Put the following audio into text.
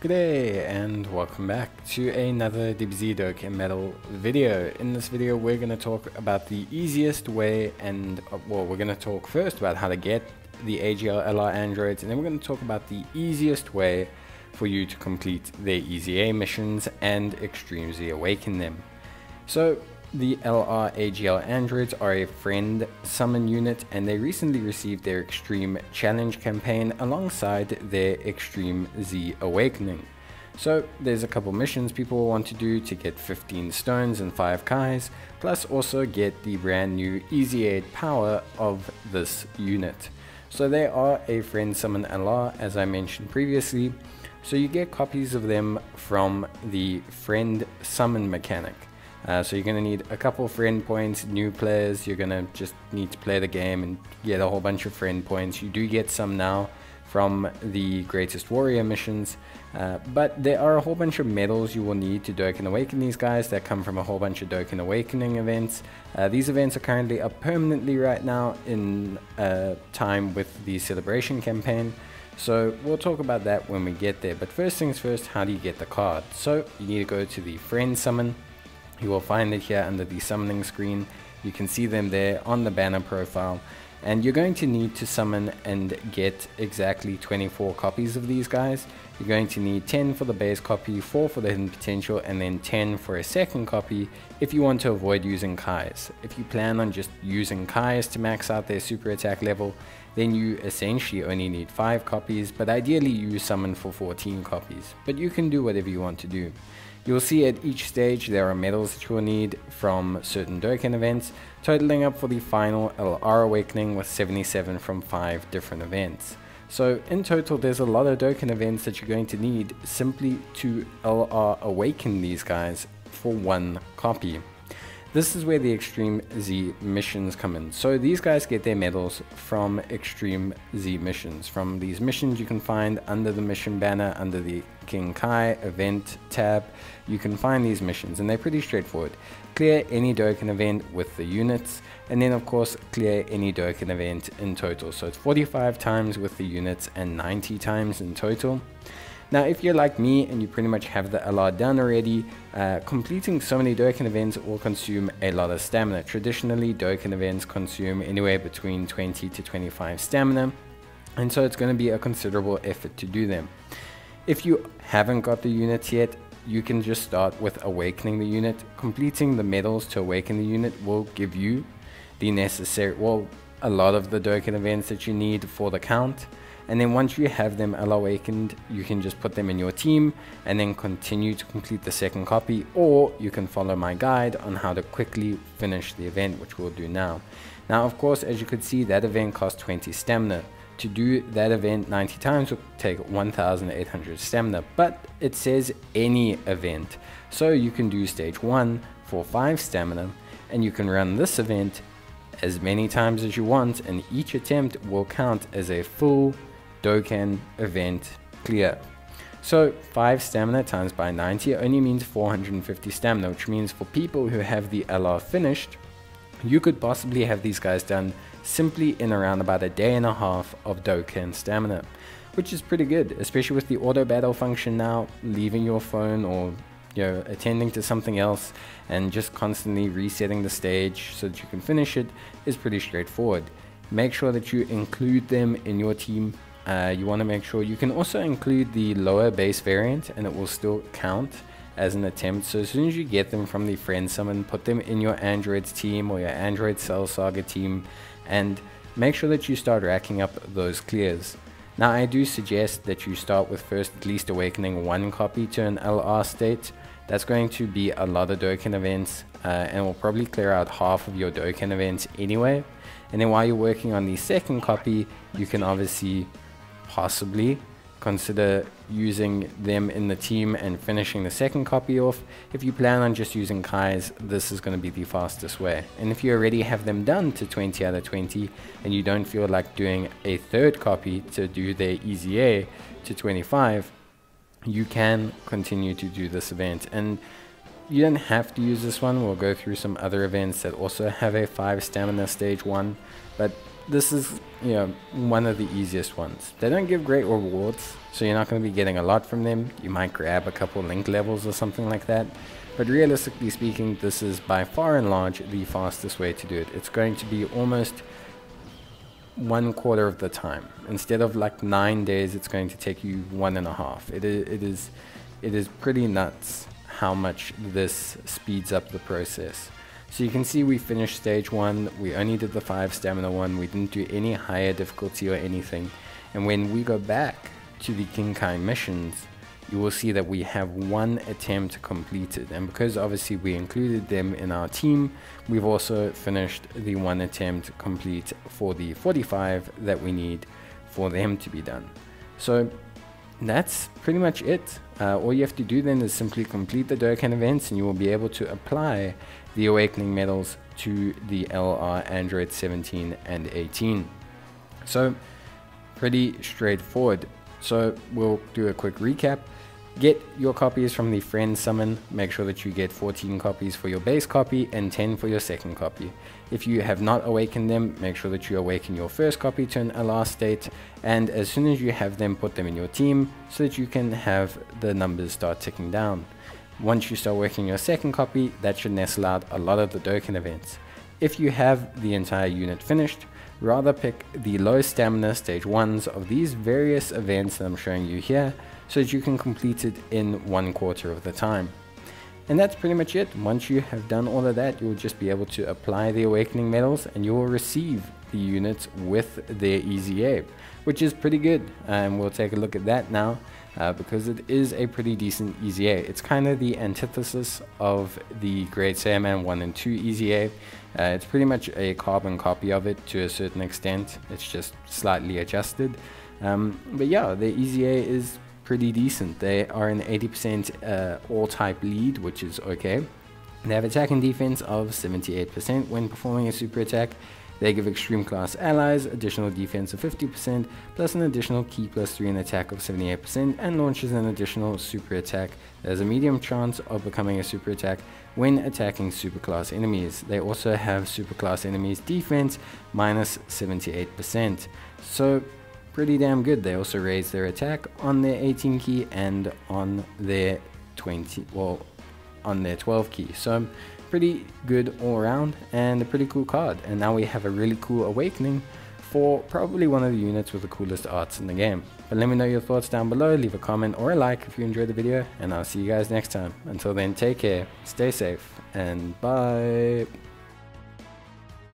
G'day and welcome back to another DBZ Dokkan Metal video. In this video we're going to talk about the easiest way and we're going to talk first about how to get the AGL LR androids, and then we're going to talk about the easiest way for you to complete their EZA missions and Extreme Z Awaken them. So the LR AGL androids are a friend summon unit, and they recently received their Extreme Challenge campaign alongside their Extreme Z Awakening. So there's a couple missions people will want to do to get 15 stones and 5 kais, plus also get the brand new EZA power of this unit. So they are a friend summon LR, as I mentioned previously, so you get copies of them from the friend summon mechanic. So you're going to need a couple friend points. New players, you're going to just need to play the game and get a whole bunch of friend points. You do get some now from the Greatest Warrior missions, but there are a whole bunch of medals you will need to Dokkan Awaken these guys that come from a whole bunch of Dokkan Awakening events. These events are currently up permanently right now in time with the Celebration campaign, so we'll talk about that when we get there. But first things first, how do you get the card? So you need to go to the friend summon. You will find it here under the summoning screen. You can see them there on the banner profile, and you're going to need to summon and get exactly 24 copies of these guys. You're going to need 10 for the base copy, 4 for the hidden potential, and then 10 for a second copy if you want to avoid using kais. If you plan on just using kais to max out their super attack level, then you essentially only need 5 copies, but ideally you summon for 14 copies. But you can do whatever you want to do. You'll see at each stage there are medals that you will need from certain Dokkan events, totaling up for the final LR Awakening with 77 from 5 different events. So in total there's a lot of Dokkan events that you're going to need simply to LR Awaken these guys for 1 copy. This is where the Extreme Z missions come in. So these guys get their medals from Extreme Z missions. From these missions you can find under the mission banner, under the King Kai event tab, you can find these missions, and they're pretty straightforward. Clear any Dokkan event with the units, and then of course clear any Dokkan event in total. So it's 45 times with the units and 90 times in total. Now if you're like me and you pretty much have the LR done already, completing so many Dokkan events will consume a lot of stamina. Traditionally Dokkan events consume anywhere between 20 to 25 stamina, and so it's going to be a considerable effort to do them. If you haven't got the units yet, you can just start with awakening the unit. Completing the medals to awaken the unit will give you the necessary, a lot of the Dokkan events that you need for the count. And then once you have them awakened, you can just put them in your team and then continue to complete the second copy, or you can follow my guide on how to quickly finish the event, which we'll do now. Now of course, as you could see, that event costs 20 stamina. To do that event 90 times will take 1800 stamina, but it says any event. So you can do stage 1 for 5 stamina, and you can run this event as many times as you want, and each attempt will count as a full Dokkan event clear. So 5 stamina times by 90 only means 450 stamina, which means for people who have the LR finished, you could possibly have these guys done simply in around about a day and a half of Dokkan stamina, which is pretty good, especially with the auto battle function now. Leaving your phone or attending to something else and just constantly resetting the stage so that you can finish it is pretty straightforward. Make sure that you include them in your team. You want to make sure you can also include the lower base variant, and it will still count as an attempt. So as soon as you get them from the friend summon, put them in your Android's team or your Android Cell Saga team, and make sure that you start racking up those clears. Now I do suggest that you start with first at least awakening 1 copy to an LR state. That's going to be a lot of Dokkan events, and will probably clear out half of your Dokkan events anyway. And then while you're working on the second copy, you can obviously possibly consider using them in the team and finishing the second copy off. If you plan on just using kais, this is going to be the fastest way. And if you already have them done to 20 out of 20 and you don't feel like doing a third copy to do their EZA to 25, you can continue to do this event. And you don't have to use this one. We'll go through some other events that also have a 5 stamina stage 1, but this is, you know, one of the easiest ones. They don't give great rewards, so you're not going to be getting a lot from them. You might grab a couple link levels or something like that, but realistically speaking, this is by far and large the fastest way to do it. It's going to be almost 1/4 of the time. Instead of like 9 days, it's going to take you 1.5. It is pretty nuts how much this speeds up the process. So you can see we finished stage 1. We only did the 5 stamina one. We didn't do any higher difficulty or anything. And when we go back to the Kinkai missions, you will see that we have 1 attempt completed. And because obviously we included them in our team, we've also finished the 1 attempt complete for the 45 that we need for them to be done. So that's pretty much it. All you have to do then is simply complete the Dokkan events, and you will be able to apply the Awakening medals to the LR Android 17 and 18. So pretty straightforward. So we'll do a quick recap. Get your copies from the friend summon. Make sure that you get 14 copies for your base copy and 10 for your second copy. If you have not awakened them, make sure that you awaken your first copy to an LR state, and as soon as you have them, put them in your team so that you can have the numbers start ticking down. Once you start working your second copy, that should nestle out a lot of the Dokkan events. If you have the entire unit finished, rather pick the low stamina stage 1s of these various events that I'm showing you here, so that you can complete it in 1/4 of the time. And that's pretty much it. Once you have done all of that, you'll just be able to apply the Awakening medals, and you will receive the units with their EZA, which is pretty good. And we'll take a look at that now, because it is a pretty decent EZA. It's kind of the antithesis of the Great Saiyaman 1 and 2 EZA. It's pretty much a carbon copy of it to a certain extent. It's just slightly adjusted. But yeah, the EZA is pretty decent. They are an 80% all type lead, which is okay. They have attack and defense of 78% when performing a super attack. They give extreme class allies additional defense of 50%, plus an additional key +3 in attack of 78%, and launches an additional super attack that has a medium chance of becoming a super attack when attacking super class enemies. They also have super class enemies defense minus 78%. So pretty damn good. They also raise their attack on their 18 key and on their 12 key. So pretty good all around, and a pretty cool card. And now we have a really cool Awakening for probably one of the units with the coolest arts in the game. But let me know your thoughts down below. Leave a comment or a like if you enjoyed the video, and I'll see you guys next time. Until then, take care, stay safe, and bye.